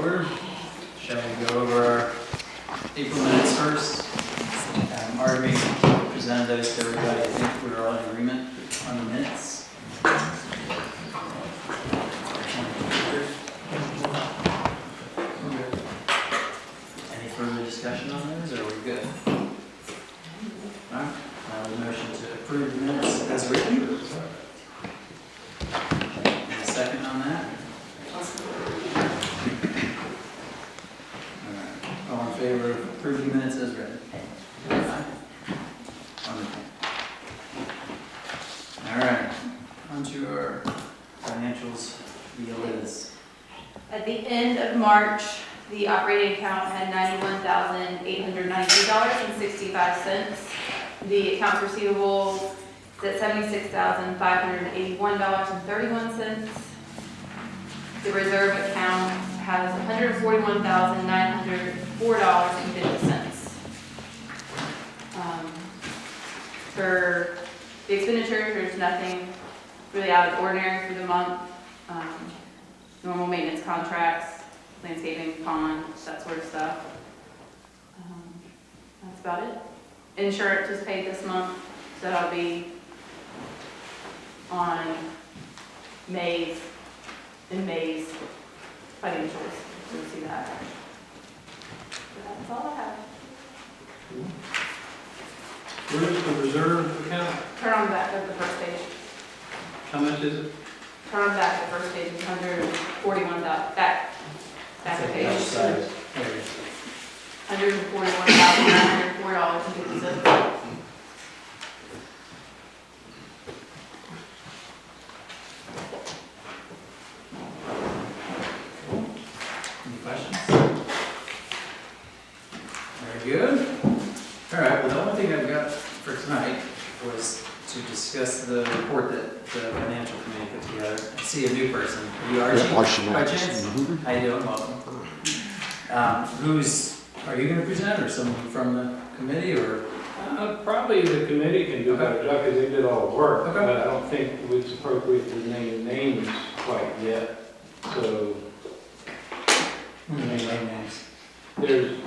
order. Shall we go over our April minutes first? Artie presented those to everybody. I think we were all in agreement on the minutes. Any further discussion on those, or are we good? All right. Now the motion to approve the minutes as written. Any second on that? All in favor of approving minutes as read? Aye. Wonderful. All right, on to our financials via Liz. At the end of March, the operating account had $91,893.65. The accounts receivable is at $76,581.31. The reserve account has $141,904.50. For the expenditures, there's nothing really out of the ordinary for the month. Normal maintenance contracts, landscaping, pond, that sort of stuff. That's about it. Insurance was paid this month, so that'll be on May's financials. You'll see that. But that's all I have. Where's the reserve account? Turn on the back of the first page. How much is it? Turn on the back of the first page, it's $141, back of the page. $141,904.50. Any questions? Very good. All right, well, the only thing I've got for tonight was to discuss the report that the financial committee put together. I see a new person. Are you Archie? Yeah, Archie. By chance? How you doing? Welcome. Are you going to present, or someone from the committee, or? Probably the committee can do a better job because they did all the work. Okay. But I don't think it's appropriate to name names quite yet. So Names. there's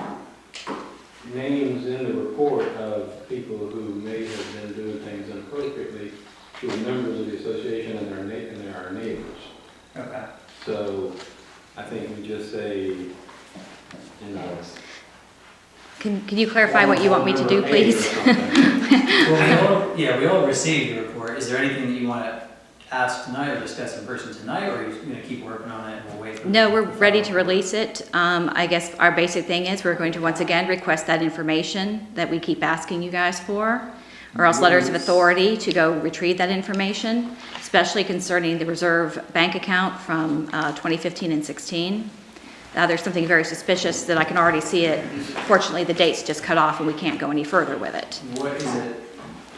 names in the report of people who may have been doing things inappropriately who are members of the association and they're our neighbors. Okay. So I think we just say, you know. Can you clarify what you want me to do, please? Well, we all received the report. Is there anything that you want to ask tonight or discuss in person tonight, or are you going to keep working on it and we'll wait for No, we're ready to release it. I guess our basic thing is we're going to once again request that information that we keep asking you guys for, or else letters of authority to go retrieve that information, especially concerning the reserve bank account from 2015 and 16. There's something very suspicious that I can already see it. Fortunately, the date's just cut off and we can't go any further with it. What is it?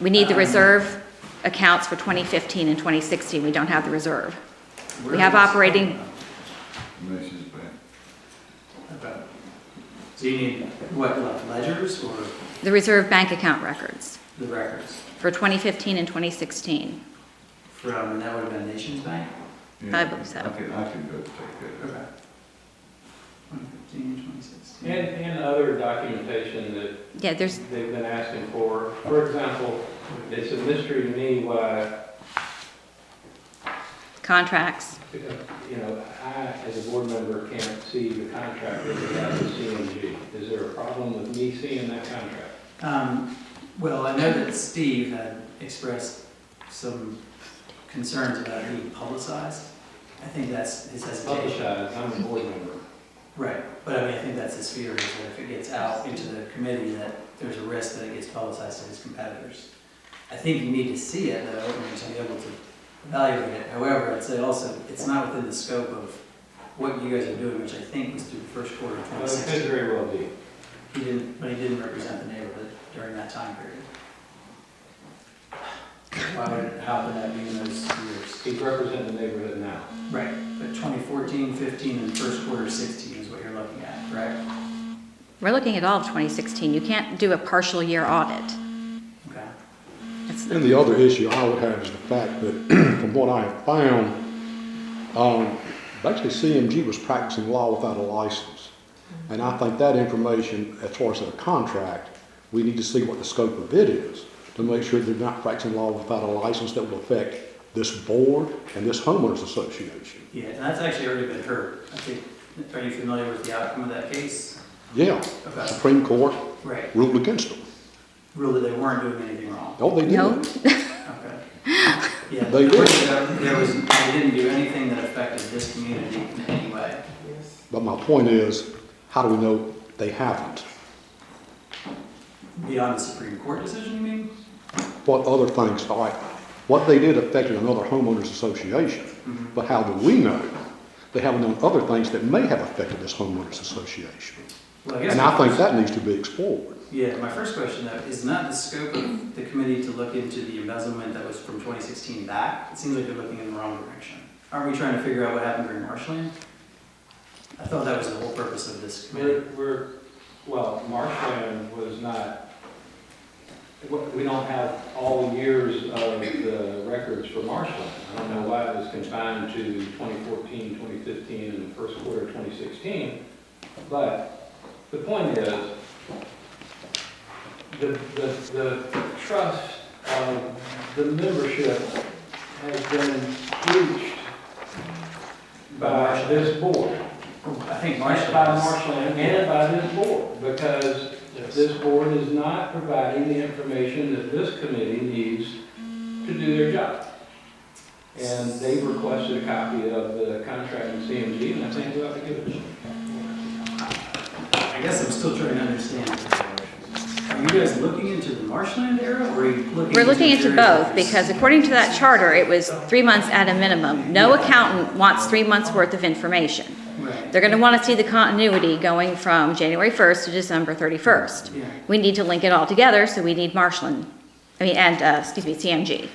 We need the reserve accounts for 2015 and 2016. We don't have the reserve. We have operating. Okay. So you need what, like ledgers or The reserve bank account records the records for 2015 and 2016. from, and that would have been Nations Bank? I believe so. I can go take that. Okay. 2015, 2016. And other documentation that Yeah, there's, they've been asking for. For example, it's a mystery to me why, contracts. you know, I, as a board member, can't see the contract that we have with CMG. Is there a problem with me seeing that contract? Well, I know that Steve had expressed some concerns about it being publicized. I think that's his hesitation. Publicized, I'm a board member. Right, but I mean, I think that's his fear, is that if it gets out into the committee, that there's a risk that it gets publicized to his competitors. I think you need to see it, though, and to be able to evaluate it. However, I'd say also, it's not within the scope of what you guys are doing, which I think was through the first quarter of Well, it could 2016. very well be. But he didn't represent the neighborhood during that time period. Why would it happen that being those years? He's representing the neighborhood now. Right, but 2014, 15, and first quarter 16 is what you're looking at, correct? We're looking at all of 2016. You can't do a partial year audit. Okay. It's, And the other issue I would have is the fact that, from what I have found, Basically, CMG was practicing law without a license. And I think that information, as far as a contract, we need to see what the scope of it is to make sure they're not practicing law without a license that will affect this board and this homeowners association. Yeah, and that's actually already been heard. I think, are you familiar with the outcome of that case? Yeah, Okay. Supreme Court Right. ruled against them. Ruled that they weren't doing anything wrong. Oh, they did. No. Okay. Yeah, They did. they didn't do anything that affected this community in any way. But my point is, how do we know they haven't? Beyond the Supreme Court decision, you mean? What other things, all right, what they did affected another homeowners association, but how do we know they haven't done other things that may have affected this homeowners association? Well, I guess And I think that needs to be explored. Yeah, my first question though, is not the scope of the committee to look into the embezzlement that was from 2016 back? It seems like they're looking in the wrong direction. Aren't we trying to figure out what happened during marshland? I thought that was the whole purpose of this committee. Well, marshland was not, we don't have all the years of the records for marshland. I don't know why it was confined to 2014, 2015, and the first quarter of 2016. But the point is, the trust of the membership has been breached by this board. I think By marshland and by this board, because this board is not providing the information that this committee needs to do their job. And they've requested a copy of the contract with CMG, and I think we ought to give it to them. I guess I'm still trying to understand. Are you guys looking into the marshland era, or are you looking? We're looking into both, areas? because according to that charter, it was 3 months at a minimum. No accountant wants 3 months' worth of information. Right. They're gonna wanna see the continuity going from January 1st to December 31st. Yeah. We need to link it all together, so we need Marshland, CMG.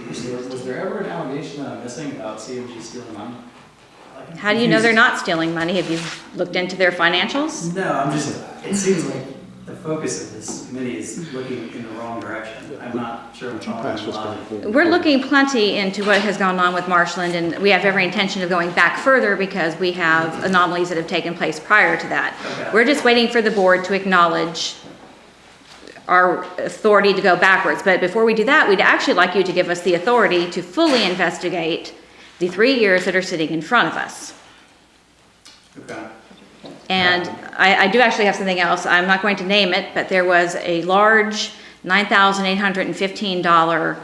Was there ever an allegation that I'm missing about CMG stealing money? Like, I'm How do you know they're confused. not stealing money? Have you looked into their financials? No, I'm just, it seems like the focus of this committee is looking in the wrong direction. I'm not sure what's wrong Pass with this the down line. forward. We're looking plenty into what has gone on with Marshland, and we have every intention of going back further because we have anomalies that have taken place prior to that. Okay. We're just waiting for the board to acknowledge our authority to go backwards. But before we do that, we'd actually like you to give us the authority to fully investigate the 3 years that are sitting in front of us. Okay. And I do actually have something else. I'm not going to name it, but there was a large $9,815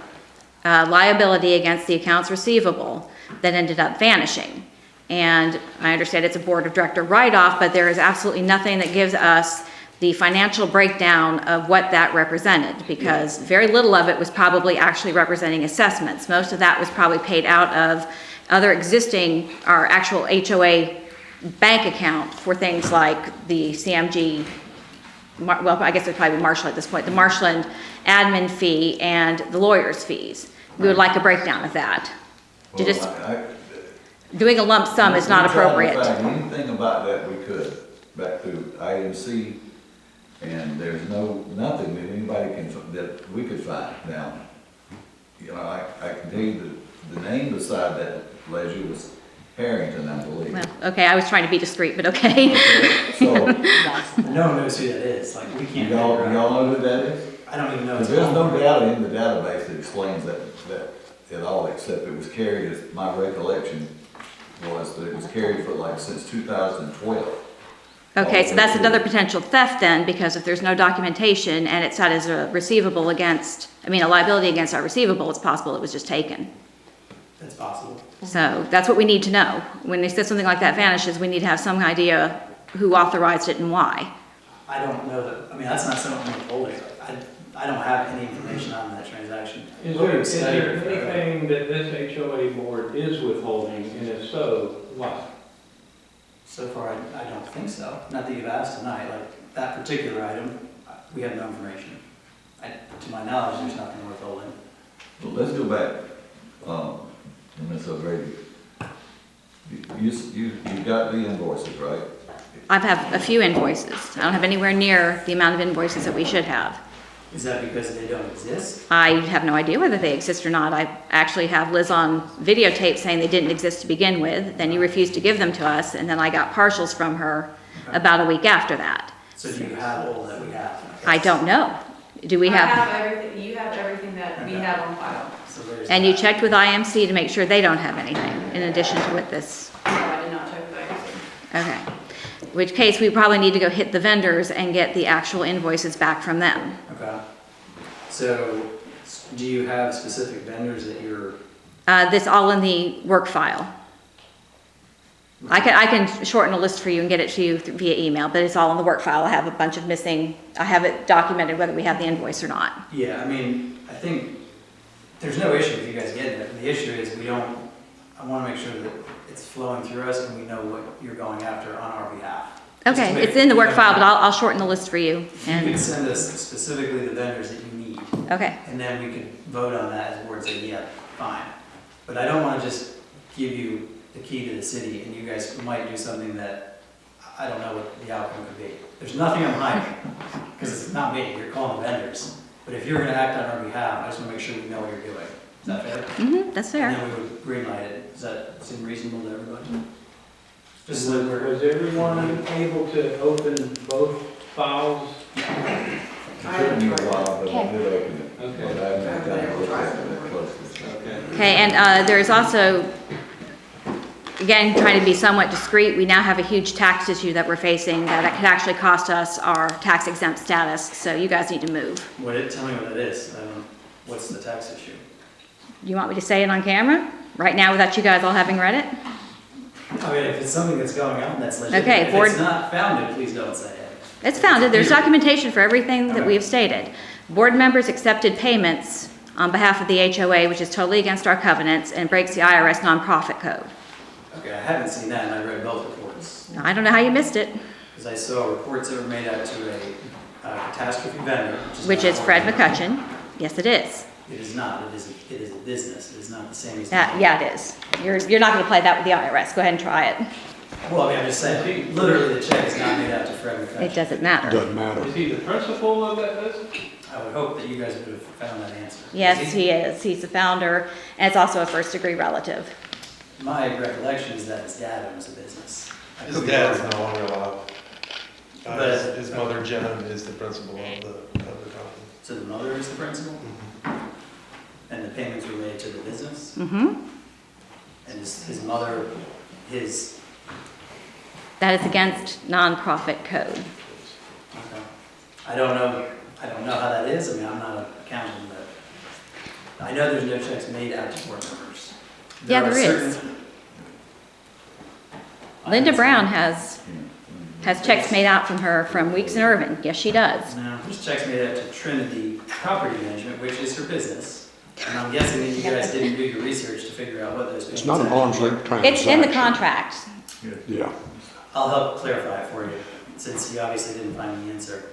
liability against the accounts receivable that ended up vanishing. And I understand it's a board of director write-off, but there is absolutely nothing that gives us the financial breakdown of what that represented, because very little of it was probably actually representing assessments. Most of that was probably paid out of other existing, our actual HOA bank account for things like the CMG, well, I guess it's probably Marshall at this point, the Marshland admin fee and the lawyer's fees. We would like a breakdown of that. To just, doing a lump sum is not appropriate. We tried to find anything about that we could, back through IMC, and there's nothing that anybody that we could find. Now, you know, I can tell you the name beside that ledger was Harrington, I believe. Well, okay, I was trying to be discreet, but okay. So, No one knows who that is, like, we can't. y'all figure out. know who that is? I don't even know. Because it's there's no called. data in the database that explains that at all, except it was carried, as my recollection was that it was carried for like since 2012. Okay, so that's another potential theft then, because if there's no documentation and it's set as a receivable against, a liability against our receivable, it's possible it was just taken. That's possible. So that's what we need to know. When they said something like that vanishes, we need to have some idea who authorized it and why. I don't know that, that's not something we're holding. I don't have any information on that transaction. Is there anything that this HOA board is withholding, and if so, why? So far, I don't think so. Not that you've asked tonight, like, that particular item, we have no information. To my knowledge, there's nothing worth holding. Well, let's go back, Ms. O'Grady. You got the invoices, right? I have a few invoices. I don't have anywhere near the amount of invoices that we should have. Is that because they don't exist? I have no idea whether they exist or not. I actually have Liz on videotape saying they didn't exist to begin with, then you refused to give them to us, and then I got partials from her about a week after that. So do you have all that we have? I don't know. Do we I have, have everything, you have everything that we have on file. So there's and you that. checked with IMC to make sure they don't have anything in addition to what this, No, I did not check that. okay. In which case, we probably need to go hit the vendors and get the actual invoices back from them. Okay. So do you have specific vendors that you're, This all in the work file. I can shorten a list for you and get it to you via email, but it's all in the work file. I have a bunch of missing, I have it documented whether we have the invoice or not. yeah, I mean, I think there's no issue with you guys getting it. The issue is I want to make sure that it's flowing through us and we know what you're going after on our behalf. Just to Okay, make- it's in the work file, but I'll shorten the list for you. If you And, could send us specifically the vendors that you need, okay, and then we could vote on that as a board, say, yeah, fine. But I don't want to just give you the key to the city, and you guys might do something that I don't know what the outcome could be. There's nothing I'm hiding, because it's not me, you're calling the vendors. But if you're going to act on our behalf, I just want to make sure we know what you're doing. Is that fair? that's fair. And then we would greenlight it. Does that seem reasonable to everybody? Just so we're, Was everyone able to open both files? It took me a while, but I did open it. Okay. But I haven't had time to look at it closely. Okay. Okay, and there is also, again, trying to be somewhat discreet, we now have a huge tax issue that we're facing that could actually cost us our tax exempt status, so you guys need to move. tell me what it is. What's the tax issue? You want me to say it on camera? Right now without you guys all having read it? I mean, if it's something that's going on, that's legitimate. Okay, If board- it's not founded, please don't say it. It's founded, there's Here. documentation for everything that we have stated. Board members accepted payments on behalf of the HOA, which is totally against our covenants and breaks the IRS nonprofit code. Okay, I haven't seen that, and I read both reports. Now, I don't know how you missed it, Because I saw reports that were made out to a catastrophe vendor. which not is Fred one. McCutcheon. Yes, it is. It is not, it is a business, it is not the same as. Yeah, it is. You're not gonna play that with the IRS, go ahead and try it. Well, I mean, I'm just saying, literally, the check is not made out to Fred McCutcheon. It doesn't matter. Doesn't matter. Is he the principal of that business? I would hope that you guys would have found that answer. Yes, Is he is. He's the founder, and it's also a first-degree relative. My recollection is that his dad owns the business. I His could be dad is wrong. no longer alive. But- His mother, Jenna, is the principal of the company. So the mother is the principal, and the payments were made to the business, Mm-hmm. and his mother, his, That is against nonprofit code. okay. I don't know how that is, I mean, I'm not an accountant, but I know there's no checks made out to board members. Yeah, are there is. certain- Linda Brown has checks made out from her from Weeks and Irvin. Yes, she does. No, there's checks made out to Trinity Property Management, which is her business. And I'm guessing that you guys didn't do your research to figure out what those payments It's not an actually arm's were. length transaction. It's in the contract. Yeah. I'll help clarify it for you, since you obviously didn't find the answer.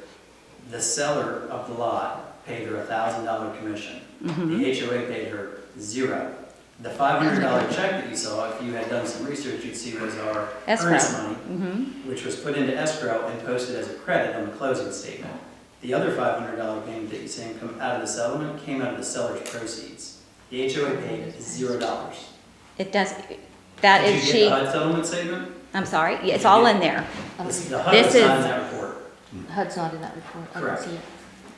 The seller of the lot paid her $1,000 commission. The HOA paid her $0. The $500 check that you saw, if you had done some research, you'd see was our Escrow. earnest money, Mm-hmm. which was put into escrow and posted as a credit on the closing statement. The other $500 payment that you're saying come out of the settlement came out of the seller's proceeds. The HOA paid $0. It does, that Did is you get she, the HUD settlement statement? I'm sorry, yeah, it's all in there. The HUD This was is- not in that report. HUD's not in that report. I Correct. don't see it.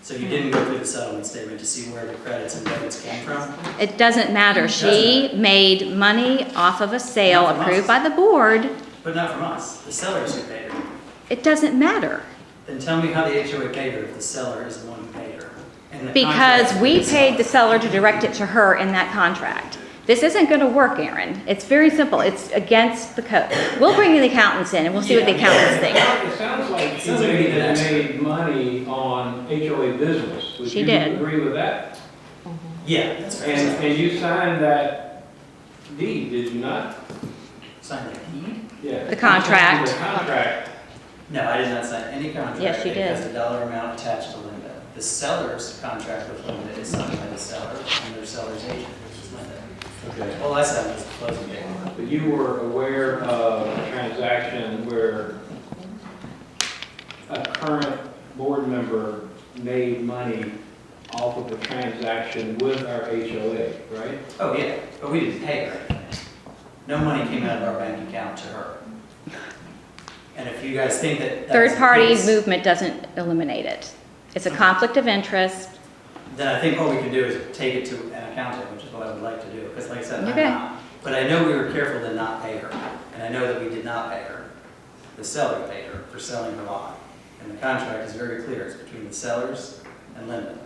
So you didn't go through the settlement statement to see where the credits and debits came from? It doesn't matter. She made money off of a sale Not from approved us. by the board. But not from us, the sellers who paid her. It doesn't matter. Then tell me how the HOA paid her if the seller is the one who paid her. And the Because contract we is- paid the seller to direct it to her in that contract. This isn't gonna work, Aaron. It's very simple. It's against the code. We'll bring the accountants in and we'll see what the accountants think. It sounds like she Sounds like we need an expert. made money on HOA business. Would She you did. agree with that? Yeah, that's fair. And you signed that deed, did you not? Sign the deed? Yeah. The contract. The contract. No, I did not sign any contract. Yes, you did. It has a dollar amount attached to Linda. The seller's contract with Linda is signed by the seller and their seller's agent, which is Linda. Okay. All I said was the closing date. But you were aware of a transaction where a current board member made money off of a transaction with our HOA, right? Oh, yeah, but we didn't pay her anything. No money came out of our bank account to her. And if you guys think that that's the Third-party case, movement doesn't eliminate it. It's a conflict of interest. then I think what we can do is take it to an accountant, which is what I would like to do, because like I said, I'm Okay. not. But I know we were careful to not pay her, and I know that we did not pay her. The seller paid her for selling her lot. And the contract is very clear, it's between the sellers and Linda.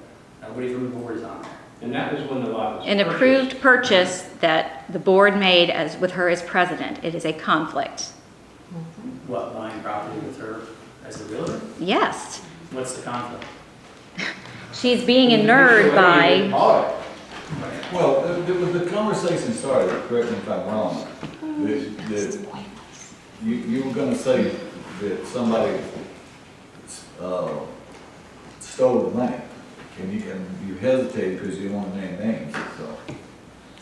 Nobody from the board is on there. And that was when the lot was An purchased. approved purchase that the board made as, with her as president. It is a conflict. What, buying property with her as the realtor? Yes. What's the conflict? She's being The inured HOA by, bought it. Well, the conversation started, correct me if I'm wrong, that you were gonna say that somebody, stole the money, and you hesitated because you didn't want to name names, so.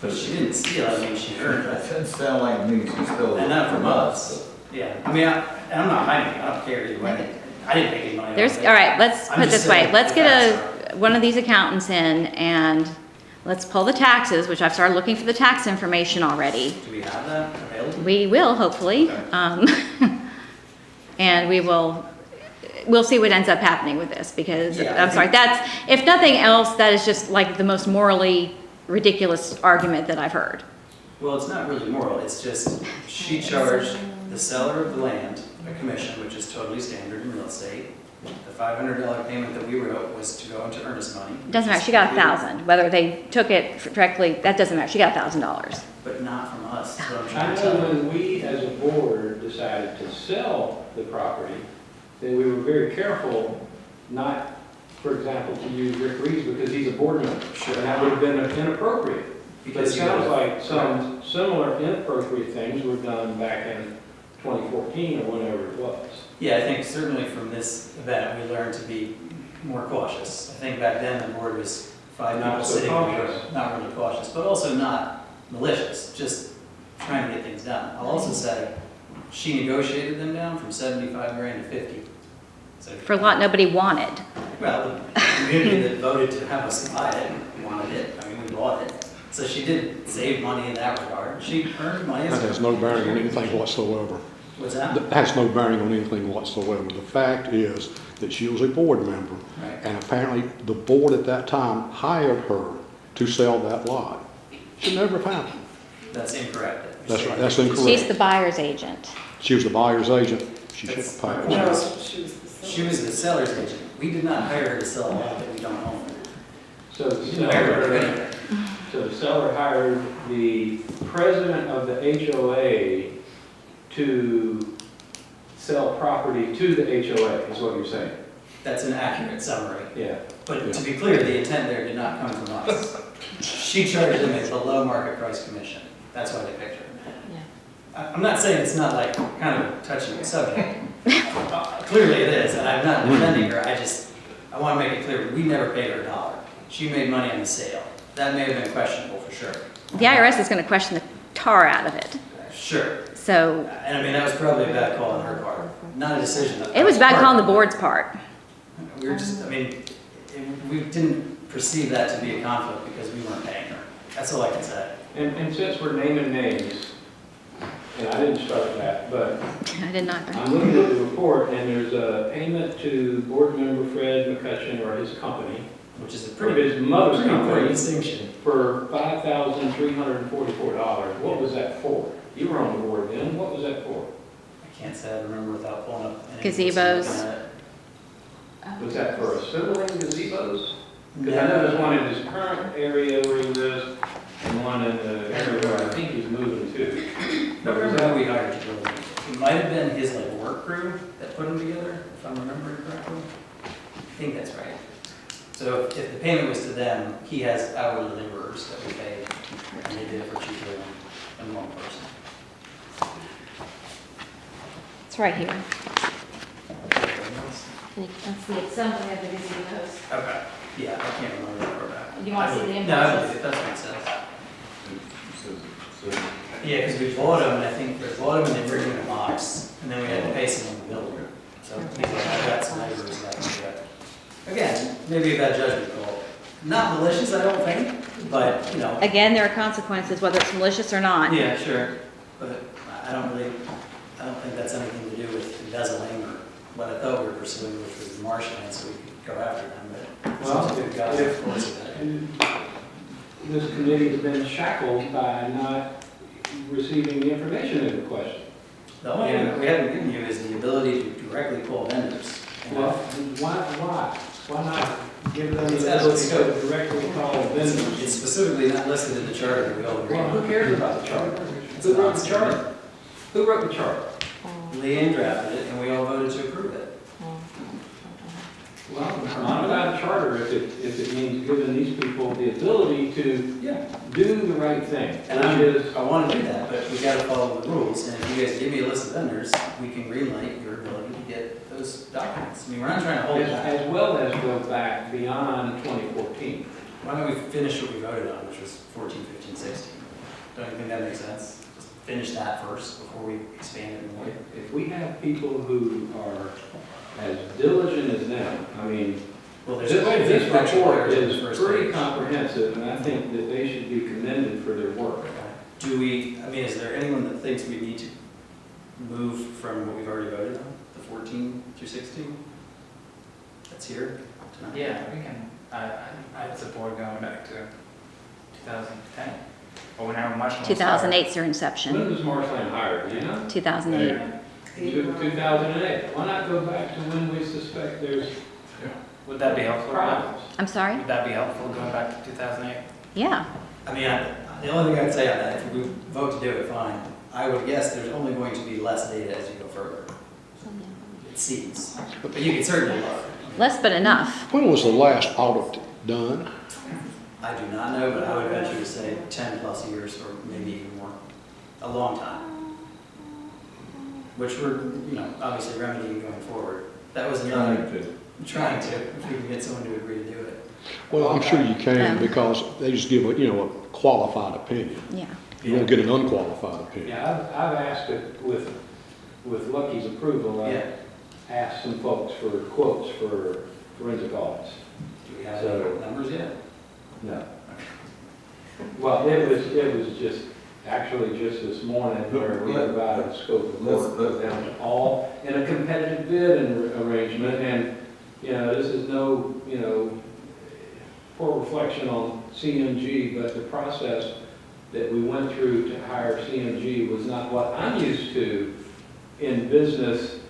But she didn't steal, I mean, she earned That it. doesn't sound like me, she stole it. And not from us. Yeah, I mean, and I'm not hiding it, I don't care either way. I didn't make any money. there's, off all it. right, let's I'm put it just this way. saying Let's the get facts are- one of these accountants in and let's pull the taxes, which I've started looking for the tax information already. Do we have that available? We will, hopefully. And we'll see what ends up happening with this, because, Yeah, I I'm sorry, think- that's, if nothing else, that is just like the most morally ridiculous argument that I've heard. Well, it's not really moral, it's just, she charged the seller of the land a commission, which is totally standard in real estate. The $500 payment that we wrote was to go into earnest money. It doesn't matter, she got $1,000. Whether they took it directly, that doesn't matter, she got $1,000. But not from us, is what I'm I trying to know tell you. when we, as a board, decided to sell the property, then we were very careful not, for example, to use Rick Reeves because he's a board member. Sure. And that would have been inappropriate. But it Because you sounds have- like some similar inappropriate things were done back in 2014 or whenever it was. Yeah, I think certainly from this event, we learned to be more cautious. I think back then, the board was five Not people so sitting there, cautious. not really cautious, but also not malicious, just trying to get things done. I'll also say, she negotiated them down from 75 grand to 50. So, For a lot nobody wanted. well, the community that voted to have us buy it wanted it, I mean, we bought it. So she did save money in that regard. She earned money. That has no bearing on anything whatsoever. What's that? That has no bearing on anything whatsoever. The fact is that she was a board member, Right. and apparently the board at that time hired her to sell that lot. Should never have happened. That's incorrect. That's right, that's incorrect. She's the buyer's agent. She was the buyer's agent. She should That's- have paid. No, she was the seller's agent. We did not hire her to sell a lot that we don't own. So the We didn't hire her to do seller, anything. so the seller hired the president of the HOA to sell property to the HOA, is what you're saying? That's an accurate summary. Yeah. But to be clear, the intent there did not come from us. She charged them a below market price commission. That's why they picked her. I'm not saying it's not like kind of a touchy subject. Clearly it is, and I'm not defending her. I want to make it clear, we never paid her a dollar. She made money on the sale. That may have been questionable for sure. The IRS is going to question the tar out of it. Sure. So And I mean, that was probably a bad call on her part. Not a decision. it was bad call on the board's part. We were just, I mean, we didn't perceive that to be a conflict because we weren't paying her. That's all I can say. And since we're naming names, and I didn't start that, but I did not. I'm looking at the report, and there's a payment to board member Fred McCutcheon or his company, Which is a for pretty, his mother's pretty important company, distinction. for $5,344. What was that for? You were on the board then. What was that for? I can't say I remember without pulling up. any of this and Gazebos. looking at it. Was that for assembling gazebos? Because I know there's one in his current area where he lives, and one in the area where I think he's moving to. I don't remember who we hired to build it. It might have been his like work crew that put them together, if I'm remembering correctly. I think that's right. So if the payment was to them, he has hourly laborers that we paid, and they did it for cheaper than one person. It's right here. That's the assembly of the gazebos. Okay, yeah, I can't remember that far back. You wanna see the No, I invoices? believe it, that's what it says. Yeah, because we bought them, and I think we bought them and they bring them in a box, and then we had to pay someone to build them. So he's like, I got some laborers that can do that. Again, maybe a bad judgment call, Not malicious, I don't think, but, you know. Again, there are consequences, whether it's malicious or not. Yeah, sure, but I don't think that's anything to do with embezzling or what I thought we were pursuing, which was marshland, so we could go after them, but. Well, we've got if- of course, that. And this committee has been shackled by not receiving the information it requested. The only thing that we haven't given you is the ability to directly pull vendors. Well, why not give them It's the out of ability scope. to directly call vendors? It's specifically not listed in the charter, we all agree. Well, who cares about the charter? Who wrote the charter? Who wrote the charter? Leanne drafted it, and we all voted to approve it. Well, not about a charter if it means giving these people the ability to Yeah. do the right thing, And which is, I want to do that, but we gotta follow the rules, and if you guys give me a list of vendors, we can greenlight your ability to get those documents. I mean, we're not trying to hold it back. as well as go back beyond 2014. Why don't we finish what we voted on, which was 14, 15, 16? Don't you think that makes sense? Just finish that first before we expand it more. If we have people who are as diligent as them, I mean, Well, this there's report in the is first pretty page. comprehensive, and I think that they should be commended for their work. Do we, I mean, is there anyone that thinks we need to move from what we've already voted on, the 14 through 16? That's here tonight? Yeah, we can, I'd support going back to 2010, or whenever Marshland. 2008 's their When inception, was Marshland hired, do you know? 2008. 2008. Why not go back to when we suspect there's Would that be helpful? problems? I'm sorry? Would that be helpful, going back to 2008? Yeah. I mean, the only thing I'd say on that, if we vote to do it, fine. I would guess there's only going to be less data as you go further. It seems, but you can certainly look. Less but enough. When was the last audit done? I do not know, but I would venture to say 10 plus years or maybe even more. A long time. Which we're, you know, obviously remedying going forward. That was another, trying to, if we can get someone to agree to do it. Well, I'm sure you can because they just give a qualified opinion. Yeah. You won't get an unqualified opinion. Yeah, I've asked it with Lucky's approval, Yeah. I asked some folks for quotes for forensic audits. Do we have So- any numbers yet? No. Well, it was just, actually just this morning where we provided a scope of work for them all in a competitive bid arrangement, and, this is no, poor reflection on CMG, but the process that we went through to hire CMG was not what I'm used to in business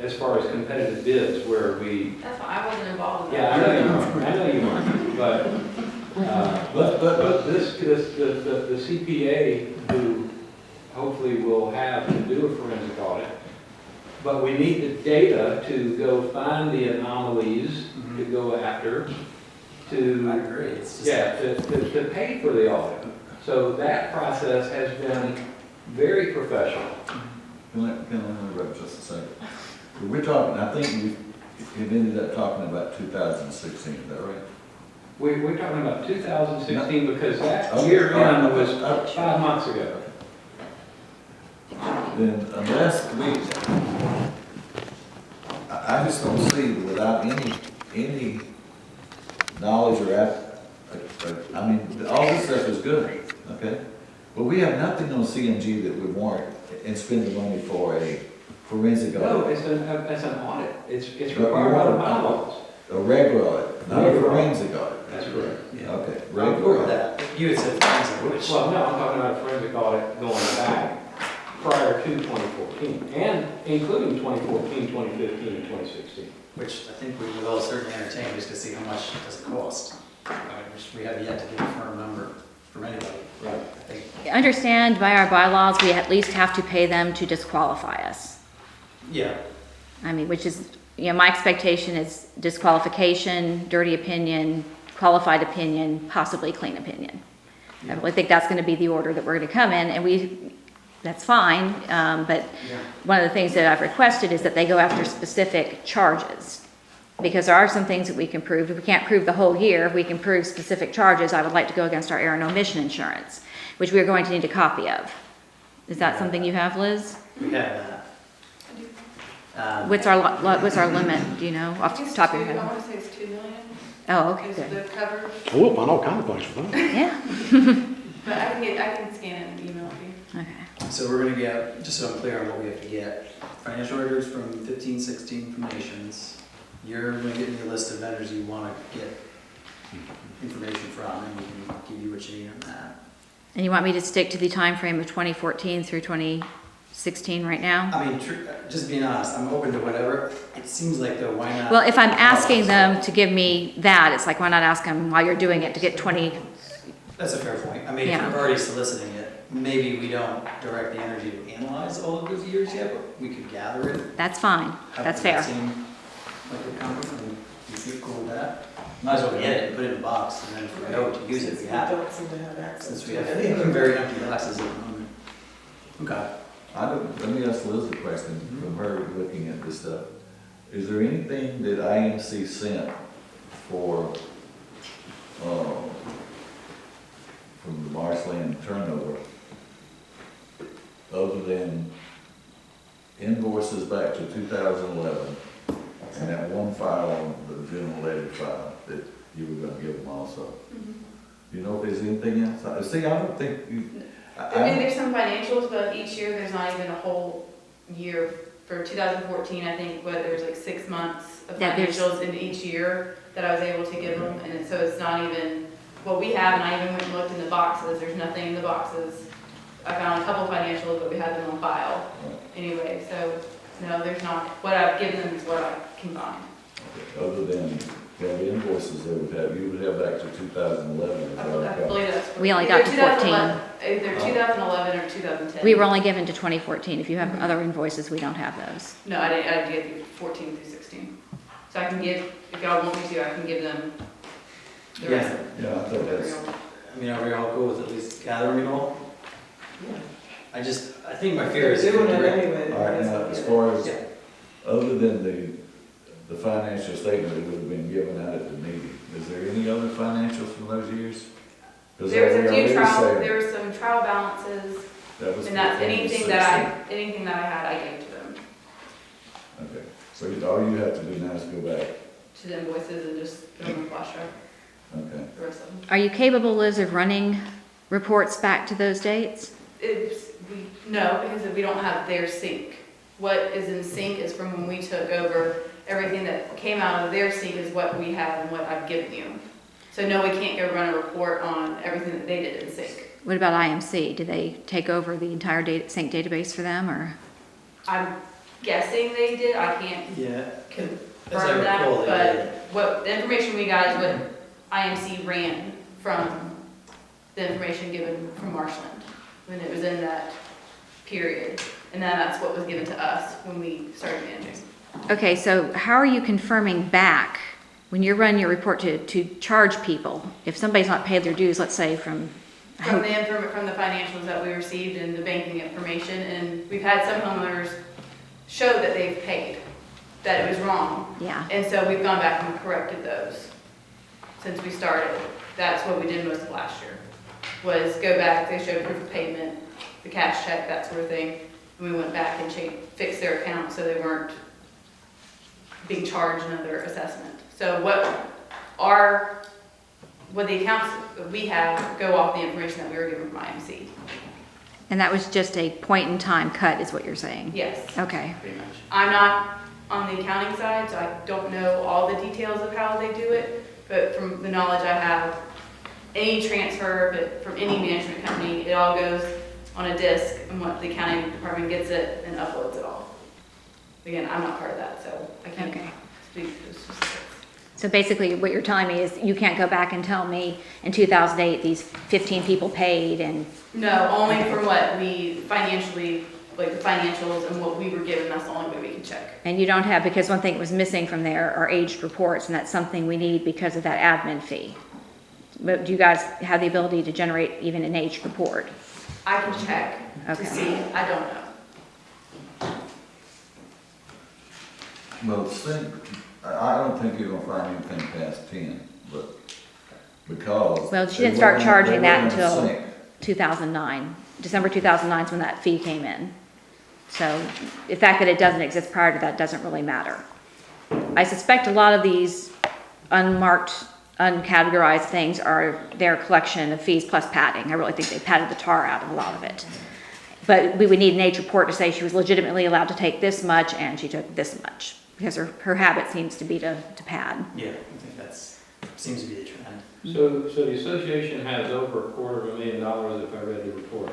as far as competitive bids, where we, That's why I wasn't involved in yeah, that. I know you aren't, but the CPA who hopefully will have to do a forensic audit, but we need the data to go find the anomalies to go after, I to, agree, it's just. yeah, to pay for the audit. So that process has been very professional. Can I interrupt just a second? We're talking, I think it ended up talking about 2016, is that right? We're talking about 2016 because that Okay. year end was 5 months ago. Then unless I just don't see without any knowledge or I mean, all this stuff is good, okay? But we have nothing on CMG that would warrant and spend the money for a forensic No, audit. it's an audit. It's But required by the you want- bylaws. A regular audit, not a Regular audit. forensic audit. That's correct. Yeah. Okay, I'm regular for audit. that. You had said forensic, which, Well, no, I'm talking about a forensic audit going back prior to 2014, and including 2014, 2015, and 2016. which I think we would all certainly entertain, just to see how much it does cost. Which we have yet to get a firm number from anybody. Right. I think, Understand by our bylaws, we at least have to pay them to disqualify us. yeah, I mean, which is, my expectation is disqualification, dirty opinion, qualified opinion, possibly clean opinion. I really think that's gonna be the order that we're gonna come in, and that's fine, but yeah. one of the things that I've requested is that they go after specific charges. Because there are some things that we can prove. If we can't prove the whole year, if we can prove specific charges, I would like to go against our error and omission insurance, which we are going to need a copy of. Is that something you have, Liz? We have that. What's our limit, do you know, off the top of your I head? want to say it's 2 million. Oh, okay, is good. the cover. We'll find all kinds of things for that. Yeah, But I can scan it and email it to you. okay. So we're gonna get, just so I'm clear on what we have to get, financial records from 15, 16 from Nations. You're gonna get your list of vendors you wanna get information from, and we can give you what you need on that. And you want me to stick to the time frame of 2014 through 2016 right now? I mean, just being honest, I'm open to whatever. It seems like though, why not? Well, if I'm asking them to give me that, it's like, why not ask them while you're doing it to get 20, That's a fair point. I mean, if Yeah. we're already soliciting it, maybe we don't direct the energy to analyze all of those years yet, but we could gather it. that's fine, How that's does that fair. seem like a compliment? And you feel cool with that? Might as well get it and put it in a box, and then if we know to use it, we have it. don't seem to have access Since we to have it. very empty boxes at the moment. Okay. Let me ask Liz a question from her looking at this stuff. Is there anything that IMC sent for, from the marshland turnover, other than invoices back to 2011, and that one file on the general ledger file that you were gonna give them also? You know if there's anything else? See, I don't think you, Maybe there's some financials, but each year there's not even a whole year. For 2014, I think, there was like 6 months of Yeah, there's- financials in each year that I was able to give them, and so it's not even what we have, and I even went and looked in the boxes, there's nothing in the boxes. I found a couple financials, but we had them on file anyway, so, no, there's not, what I've given them is what I can find. other than the invoices they would have, you would have back to 2011. I believe that's. We only got to 2011 Either 2011 or 2010. We were only given to 2014. If you have other invoices, we don't have those. No, I didn't get the 14 through 16. So I can give, if y'all want me to, I can give them the rest of Yeah, I thought that's, I mean, are we all cool with at least gathering it all? Yeah. I think my fear is. They're doing it anyway. all right, now, as far as, Yeah. other than the financial statement that would have been given out at the meeting, is there any other financials from those years? 'Cause There was are a we few already trial, saying there were some trial balances, that was and that's 15 to anything 16? that I had, I gave to them, Okay, so all you have to do now is go back, to the invoices and just put them on flash drive, okay? the rest of them. Are you capable, Liz, of running reports back to those dates? No, because we don't have their sync. What is in sync is from when we took over, everything that came out of their sync is what we have and what I've given you. So no, we can't go run a report on everything that they did in sync. What about IMC? Do they take over the entire sync database for them, or? I'm guessing they did, I can't Yeah. As I confirm recall, that, they did. but what, the information we got is what IMC ran from the information given from Marshland, when it was in that period. And then that's what was given to us when we started managing. Okay, so how are you confirming back, when you're running your report to charge people, if somebody's not paid their dues, let's say from From the financials that we received and the banking information, and we've had some homeowners show that they've paid, that it was wrong. Yeah, And so we've gone back and corrected those since we started. That's what we did most of last year, was go back, they showed proof of payment, the cash check, that sort of thing. And we went back and fixed their account so they weren't being charged another assessment. So what the accounts that we have go off the information that we were given from IMC. and that was just a point-in-time cut, is what you're saying? Yes, Okay, pretty much. I'm not on the accounting side, so I don't know all the details of how they do it, but from the knowledge I have, any transfer from any management company, it all goes on a disk, and what the accounting department gets it and uploads it all. Again, I'm not part of that, so I can't okay. speak to the specifics. So basically, what you're telling me is you can't go back and tell me, in 2008, these 15 people paid, and, No, only from what we financially, like the financials and what we were given, that's the only way we can check. and you don't have, because one thing that was missing from there are aged reports, and that's something we need because of that admin fee. But do you guys have the ability to generate even an aged report? I can check Okay. to see, I don't know. Well, I don't think you're gonna find anything past 10, but because. Well, she didn't start charging that they were in until sync. 2009. December 2009 is when that fee came in. So the fact that it doesn't exist prior to that doesn't really matter. I suspect a lot of these unmarked uncategorized things are their collection of fees plus padding. I really think they padded the tar out of a lot of it. But we would need an H report to say she was legitimately allowed to take this much and she took this much, because her habit seems to be to pad. Yeah, I think seems to be the trend. So the association has over $250,000 if I read the report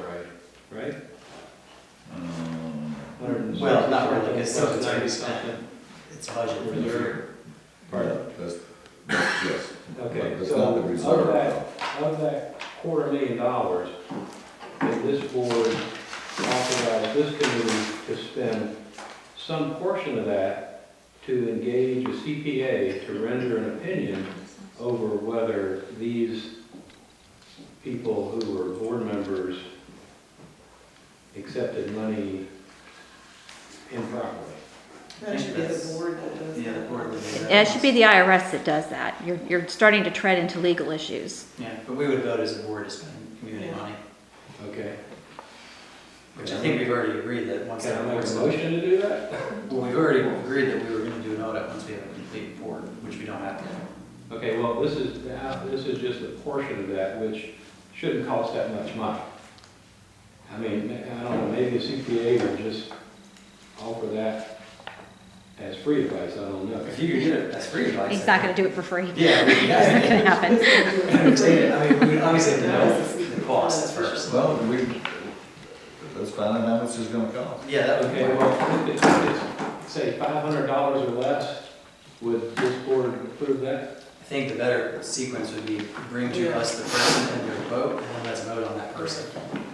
right? Well, not really, because some of it's already 190 spent. something. It's budget for the year. Pardon? That's, yes. Okay, That's so not the reserve. of that $250,000, did this board authorize this committee to spend some portion of that to engage a CPA to render an opinion over whether these people who were board members accepted money improperly? That should be the board that does that. Yeah, the board would do that. It should be the IRS that does that. You're starting to tread into legal issues. Yeah, but we would vote as a board to spend community money, Okay. which I think we've already agreed that once Can that I make board's. a motion to do that? Well, we've already agreed that we were gonna do an audit once we have a complete report, which we don't have yet. Okay, well, this is just a portion of that, which shouldn't cost that much money. I mean, I don't know, maybe a CPA would just offer that as free advice, I don't know. If you could get it, that's free advice. He's not gonna do it for free. Yeah, It's not gonna happen. I mean, we obviously have to know the costs first. Well, let's find out how much it's gonna cost. Yeah, that would be. Okay, well, if it's, say, $500 or less, would this board approve that? I think the better sequence would be bring to us the person and their vote, and then let's vote on that person.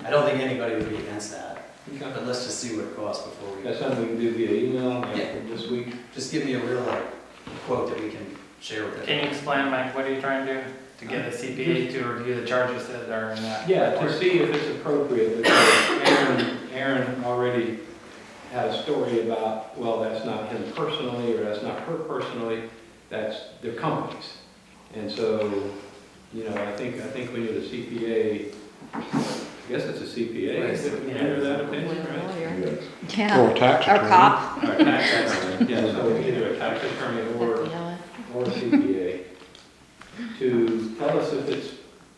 I don't think anybody would be against that, but let's just see what it costs before we. That's something we can do via email Yeah. this week? Just give me a real quote that we can share with Can you them. explain, Mike, what are you trying to do? To get a CPA to review the charges that are in that? Yeah, to report? see if it's appropriate, because Aaron already had a story about, well, that's not him personally, or that's not her personally, that's their companies. And so, you know, I think we need a CPA, I guess it's a CPA, that would render that opinion, right? Yes. Yeah. Or a tax Or attorney. cop. Or a tax attorney, yeah, so either a tax attorney or a CPA, to tell us if it's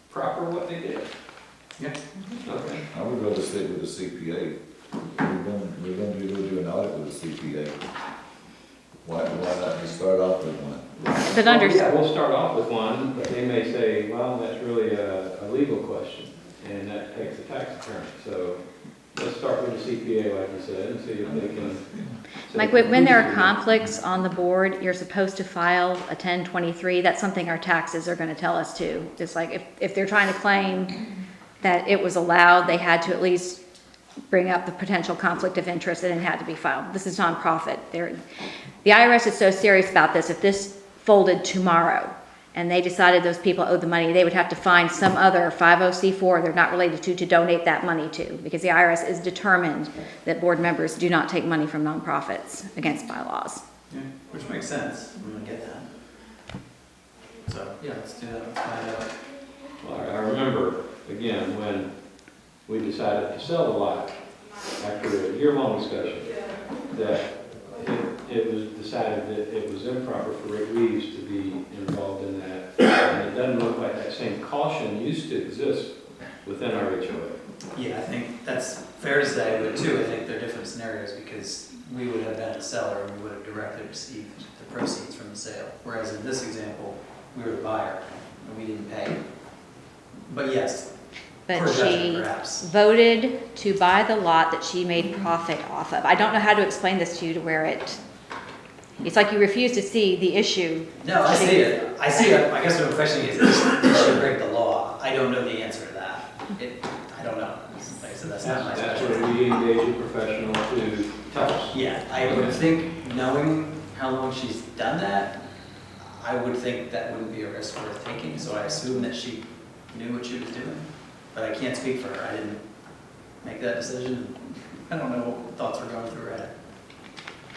proper what they did. Yeah. Okay. I would rather stick with the CPA. We're gonna do an audit with the CPA. Why not just start off with one? But under, Yeah, we'll start off with one, but they may say, well, that's really a legal question, and that takes a tax attorney. So let's start with the CPA, like you said, and see if they can. like when there are conflicts on the board, you're supposed to file a 1023. That's something our taxes are gonna tell us too. It's like if they're trying to claim that it was allowed, they had to at least bring up the potential conflict of interest and it had to be filed. This is nonprofit. The IRS is so serious about this. If this folded tomorrow and they decided those people owed the money, they would have to find some other 50C4 they're not related to donate that money to, because the IRS is determined that board members do not take money from nonprofits against bylaws. Yeah, which makes sense. I'm gonna get that. So, yeah, let's do that. Let's find out. Well, I remember, again, when we decided to sell the lot, after a year-long discussion, that it was decided that it was improper for Rick Reeves to be involved in that. And it doesn't look like that same caution used to exist within our HOA. Yeah, I think that's fair to say, but too, I think they're different scenarios because we would have been a seller and we would have directly received the proceeds from the sale. Whereas in this example, we were the buyer and we didn't pay. But yes, But poor judgment she perhaps. voted to buy the lot that she made profit off of. I don't know how to explain this to you to where it's like you refuse to see the issue. No, I see it. I see it. I guess what I'm questioning is, does she break the law? I don't know the answer to that. I don't know. Like I said, that's not my That's specialty. where we engage a professional to tell us. Yeah, I would think, knowing how long she's done that, I would think that wouldn't be a risk worth taking, so I assume that she knew what she was doing. But I can't speak for her, I didn't make that decision. I don't know what thoughts were going through her head.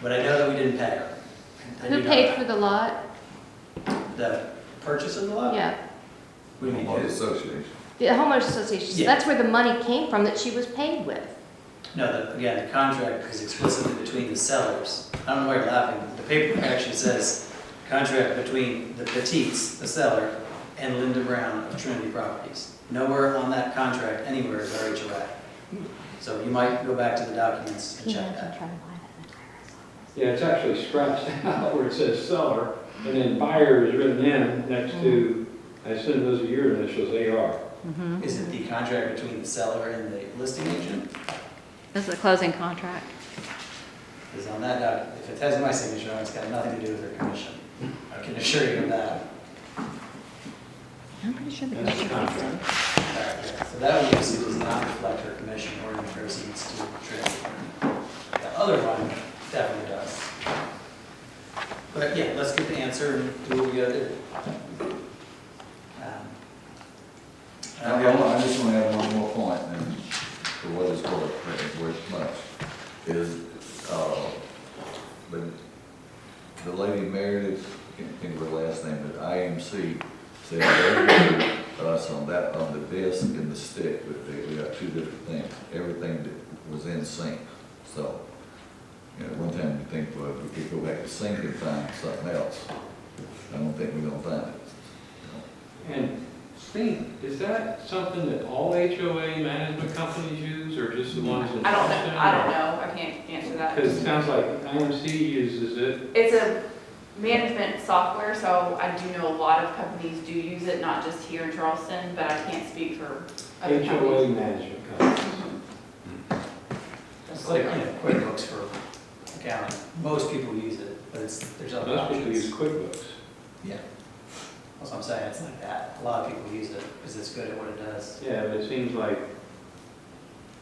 But I know that we didn't pay her. I do Who know paid that. for the lot? The purchase of the lot? Yeah, What do you mean? Homeowners Association. the homeowners association. So Yeah. that's where the money came from that she was paid with. No, again, the contract is explicitly between the sellers. I don't know why you're laughing. The paper actually says, contract between the Petites, the seller, and Linda Brown of Trinity Properties. Nowhere on that contract anywhere is our HOA. So you might go back to the documents and check that. Yeah, it's actually scratched out where it says seller, and then buyer is written in next to, I assume those are your initials, AR. Is it the contract between the seller and the listing agent? This is a closing contract. Because on that document, if it has my signature on it, it's got nothing to do with their commission. I can assure you of that. I'm pretty sure the That's the commission contract. So that one obviously does not reflect her commission or any proceeds to Trinity. The other one definitely does. But yeah, let's get the answer and do what we gotta do. I just want to add one more point, and for what it's worth much, is, the lady Meredith, can't think of her last name, but IMC said they gave us on the disc and the stick, but we got two different things. Everything that was in sync, so, one time you think, well, if we could go back to sync and find something else, I don't think we're gonna find it. And Steve, is that something that all HOA management companies use, or just the ones in I don't Boston? know, I don't know, I can't answer that. Because it sounds like IMC uses it. It's a management software, so I do know a lot of companies do use it, not just here in Charleston, but I can't speak for other HOA companies. management companies. It's like, QuickBooks for accounting. Most people use it, but there's other Most people use options. QuickBooks. Yeah. That's what I'm saying, it's like that. A lot of people use it because it's good at what it does. Yeah, but it seems like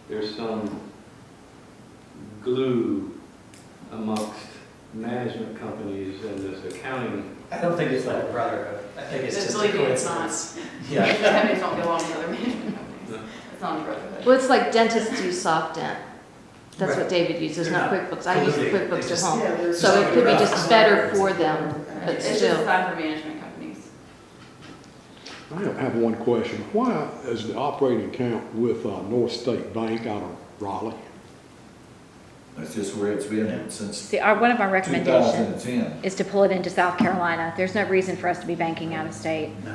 there's some glue amongst management companies and this accounting. I don't think it's like a brotherhood. I think it's just a Believe me, it's not. coincidence. Management Yeah. companies don't get along with other management companies. No. It's not a brotherhood. Well, it's like dentists use SoftDent. That's what Right. David uses, They're not not QuickBooks. I use colluding. QuickBooks They at just- home. Yeah, there's So it just could be like just better for them, but It's just still. designed for management companies. I have one question. Why is the operating account with North State Bank out of Raleigh? That's just where it's been since See, one of our recommendations 2010. is to pull it into South Carolina. There's no reason for us to be banking out of state. No.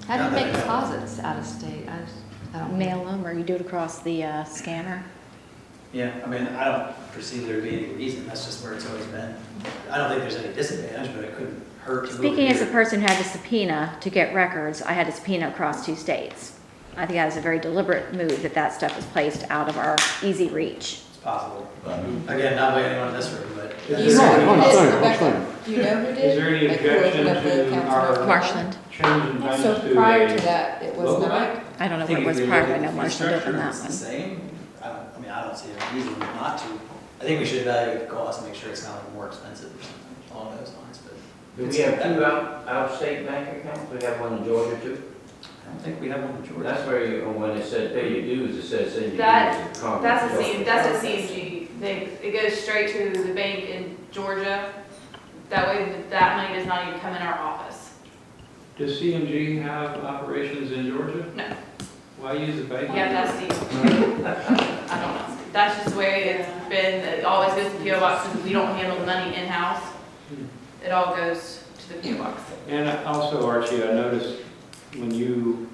How do you Not that make I know. deposits out of state? I don't know. Mail them, or you do it across the scanner. Yeah, I mean, I don't perceive there to be any reason. That's just where it's always been. I don't think there's any disadvantage, but it couldn't hurt to move it Speaking as a here. person who had a subpoena to get records, I had a subpoena across 2 states. I think that was a very deliberate move that stuff was placed out of our easy reach. It's possible. Um, Again, not by anyone in this room, but. Is Right, there I any- understand. Do you know who did? Is there any Like, who opened objection up the to accounts? our Marshland. changing banks So to prior a to that, it was local not. bank? I don't know I what think it if was we prior, look but I at know the Marshland structure, opened that it's the one. same. I don't see a reason not to. I think we should evaluate the cost, make sure it's not like more expensive or something along those lines, but. Do we have two out-of-state bank accounts? We have one in Georgia too? I don't think we have one in Georgia. That's where you, when it said pay your dues, it says send your dues. That- to Congress. That's a CMG. It goes straight to the bank in Georgia. That way, that money does not even come in our office. Does CMG have operations in Georgia? No. Why use a bank? Yeah, that's Steve. I don't know. That's just the way it's been. It always goes to PO box since we don't handle the money in-house. It all goes to the PO box. And also, Archie, I noticed when you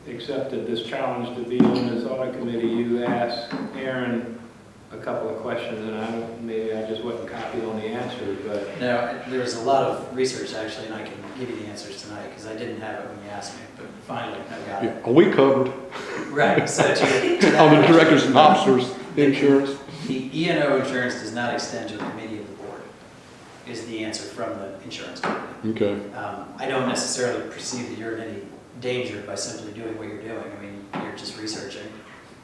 accepted this challenge to be on this audit committee, you asked Aaron a couple of questions, and maybe I just wasn't copied on the answer, but No, there was a lot of research actually, and I can give you the answers tonight, because I didn't have it when you asked me, but finally, I got Yeah, it. are we covered Right, so to that. on the directors and officers insurance? The E&O insurance does not extend to a committee of the board, is the answer from the insurance company. Okay. I don't necessarily perceive that you're in any danger by simply doing what you're doing. I mean, you're just researching.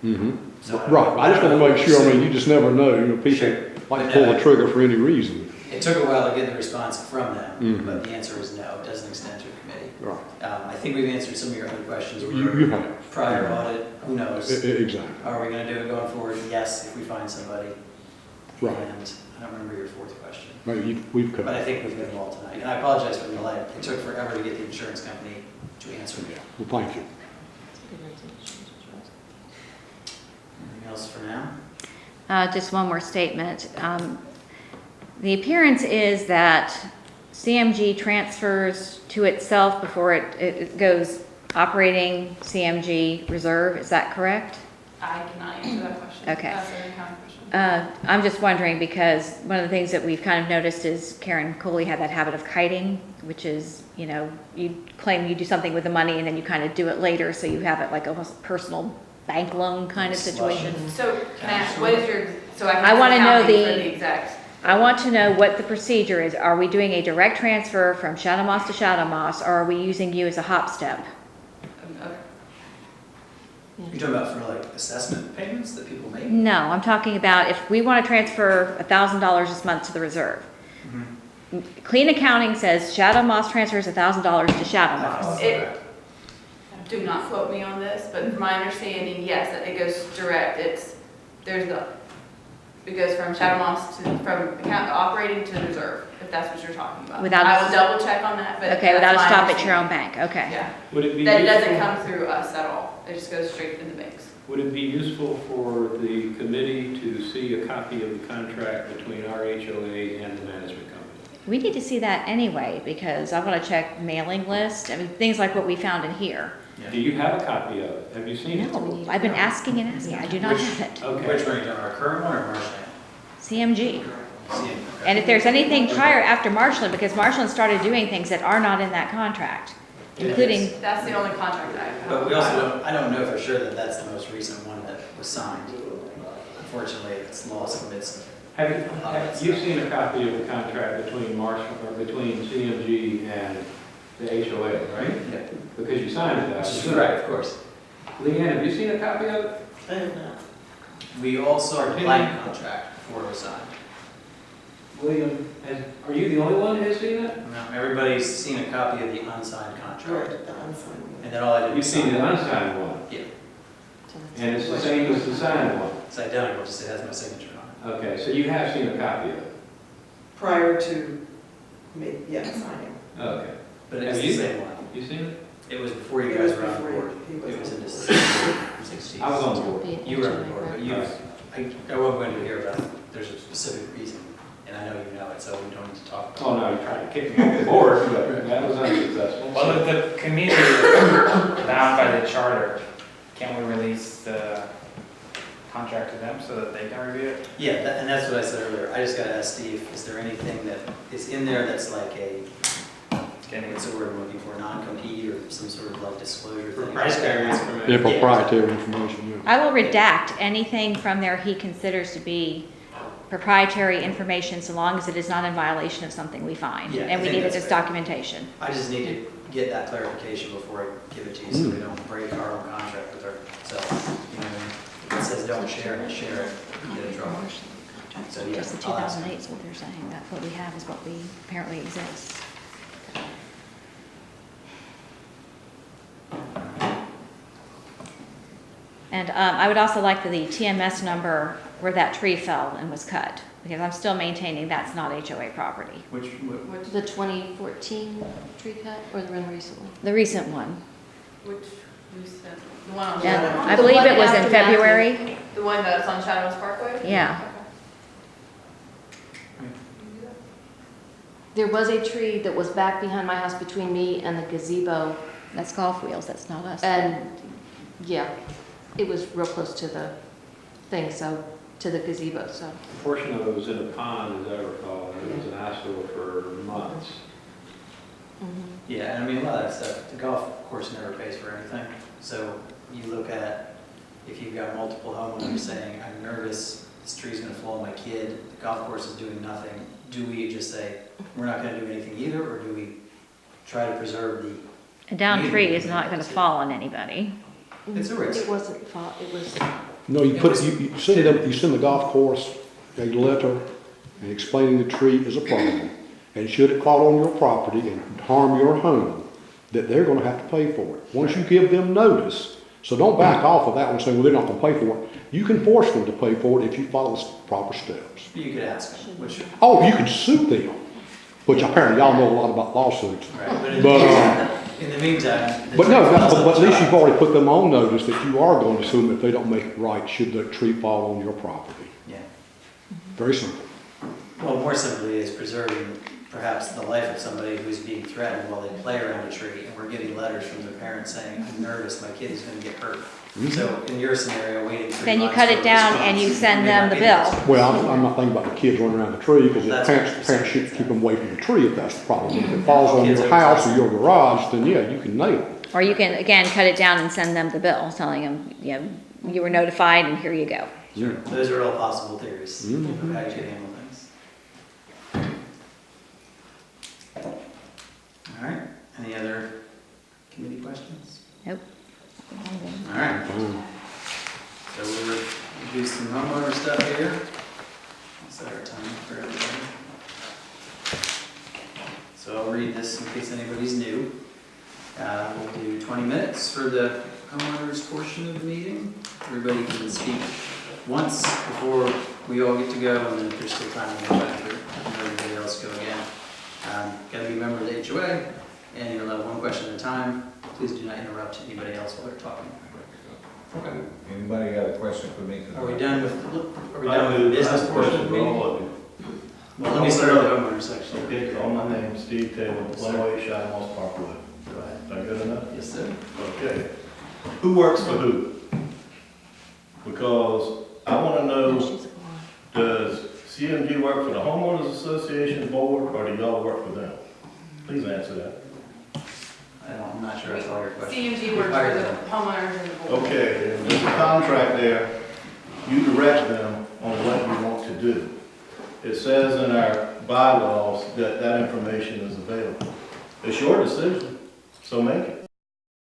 Mm-hmm. So Right, I just want to make sure, I mean, you just never know, people Sure. like to pull the trigger for any reason. It took a while to get the response from them, Mhm. but the answer is no, it doesn't extend to a committee. Right. I think we've answered some of your other questions. You have. Prior audit, who knows? Exactly. Are we gonna do it going forward? Yes, if we find somebody. Right. And I don't remember your fourth question, Maybe we've but covered. I think we've got them all tonight. And I apologize for the delay. It took forever to get the insurance company to answer me. Yeah, well, thank you. Anything else for now? Just one more statement. The appearance is that CMG transfers to itself before it goes operating CMG reserve, is that correct? I cannot answer that question. Okay. That's an accounting question. I'm just wondering because one of the things that we've kind of noticed is Karen Coley had that habit of kiting, which is, you know, you claim you do something with the money and then you kind of do it later, so you have it like almost a personal bank loan kind of situation. So can I ask, what is your, so I can. I wanna know accounting the- for the exact. I want to know what the procedure is. Are we doing a direct transfer from Shadow Moss to Shadow Moss, or are we using you as a hop step? Okay. You're talking about for like assessment payments that people make? No, I'm talking about if we want to transfer $1,000 this month to the reserve. Mhm. Clean accounting says Shadow Moss transfers $1,000 to Shadow Moss. Do not quote me on this, but from my understanding, yes, that it goes direct. It goes from Shadow Moss from account operating to reserve, if that's what you're talking about. Without- I will double check on that, but. Okay, without a that's my stop at your own understanding. bank, okay. Yeah, Would it be that doesn't useful, come through us at all. It just goes straight in the banks. would it be useful for the committee to see a copy of the contract between our HOA and the management company? We need to see that anyway, because I want to check mailing list, I mean, things like what we found in here. Do you have a copy of it? Have you seen it? No, I've been asking and asking, I do not have it. Okay. Which one are you talking, our current one or Marshland? CMG. Okay. And if there's anything prior after Marshland, because Marshland started doing things that are not in that contract, including, That's the only contract I have. But we also don't, I don't know for sure that that's the most recent one that was signed. Unfortunately, it's lost amidst. Have you seen a copy of the contract between between CMG and the HOA, right? Yeah. Because you signed it, I Which is assume. right, of course. Leanne, have you seen a copy of it? I have not. We all saw a blank contract before it was signed. William, are you the only one who has seen it? No, everybody's seen a copy of the unsigned contract. Right, the unsigned one. And then all I did You've was seen sign the it. unsigned one, Yeah, and it's the same as the signed one. it's identical, just it has my signature on Okay, so you have seen a copy of it? Prior to me, yeah, signing. Okay. it. But it's Have the you? same one. You seen it? It was before you It guys was were on before board. he It was was in on. December 16th. I was on Don't board. be an You were on HOA, board, but right? you, I won't go into here about it. There's a specific reason, and I know you know it, so we don't need to talk about it. Oh, no, you tried to kick me off the board, but that was unsuccessful. Well, if the community is bound by the charter, can't we release the contract to them so that they can review it? Yeah, and that's what I said earlier. I just gotta ask Steve, is there anything that is in there that's like a, what's the word I'm looking for, non-compete or some sort of like disclosure thing? I just gotta read Yeah, proprietary information, yeah. I will redact anything from there he considers to be proprietary information so long as it is not in violation of something we find. Yeah, I And we think need it that's as fair. documentation. I just need to get that clarification before I give it to you, so we don't break our own contract with ourselves. You know what I mean? If it says don't share it, you get in trouble. So, yeah, Just the I'll ask. 2008 is what they're saying, that's what we have is what we apparently exists. And I would also like the TMS number where that tree fell and was cut, because I'm still maintaining that's not HOA property. Which, The 2014 tree cut or the one recently? The recent one. Which, we said, the one on Yeah, Shadow I Moss? believe one it was in after Matthew. February. The one that's on Shadow Moss Parkway? Yeah. There was a tree that was back behind my house between me and the gazebo, That's Golf Wheels, that's not us. and, yeah, it was real close to the thing, so, to the gazebo, so. A portion of it was in a pond, as I recall, and it was an eyesore for months. yeah, and I mean, a lot of that stuff, the golf course never pays for anything. So you look at, if you've got multiple homeowners saying, I'm nervous, this tree's gonna fall on my kid, the golf course is doing nothing, do we just say, we're not gonna do anything either, or do we try to preserve the, A down tree is not going to fall on anybody. It's a risk. It wasn't, it was, No, you send the golf course a letter and explaining the tree is a problem, and should it fall on your property and harm your home, that they're gonna have to pay for it. Once you give them notice, so don't back off of that one saying, well, they're not gonna pay for it. You can force them to pay for it if you follow the proper steps. you could ask them, which, Oh, you can sue them, which apparently y'all know a lot about lawsuits. right, But, in the meantime. the But no, tree falls on but at the least you've child. already put them on notice that you are going to sue them if they don't make it right, should the tree fall on your property. Yeah. Very simple. Well, more simply is preserving perhaps the life of somebody who's being threatened while they play around a tree, and we're getting letters from their parents saying, I'm nervous, my kid is gonna get hurt. So in your scenario, waiting 3 Then you months cut for it a down response, and you may send not them the be bill. response. Well, I'm not thinking about the kids running around the tree, because That's parents what you're should saying. keep them away from the tree if that's the problem. If it falls on Kids your are house or your garage, then yeah, you can nail it. Or you can, again, cut it down and send them the bill, telling them, you know, you were notified and here you go. Sure, those are all possible theories of Mhm. how you could handle things. All right, any other committee questions? Nope. All right, so we'll do some homeowner stuff here. Set our time for everybody. So I'll read this in case anybody's new. We'll do 20 minutes for the homeowners portion of the meeting. Everybody can speak once before we all get to go, and then if there's still time, we'll go after, and everybody else go again. Gotta be a member of the HOA, and you'll have one question at a time. Please do not interrupt anybody else while they're talking. Okay. Anybody got a question for me? Are we done with the business portion of the meeting? Well, let me start with the homeowner section. Okay, my name is Steve Taylor, 108 Shinemoss Parkway. Go ahead. Is that good enough? Yes, sir. Okay. Who works for who? Because I want to know, does CMG work for the homeowners association board, or do y'all work for them? Please answer that. I'm not sure that's all your question. CMG works for the homeowners and the board. Okay, there's a contract there, you direct them on what you want to do. It says in our bylaws that that information is available. It's your decision, so make it.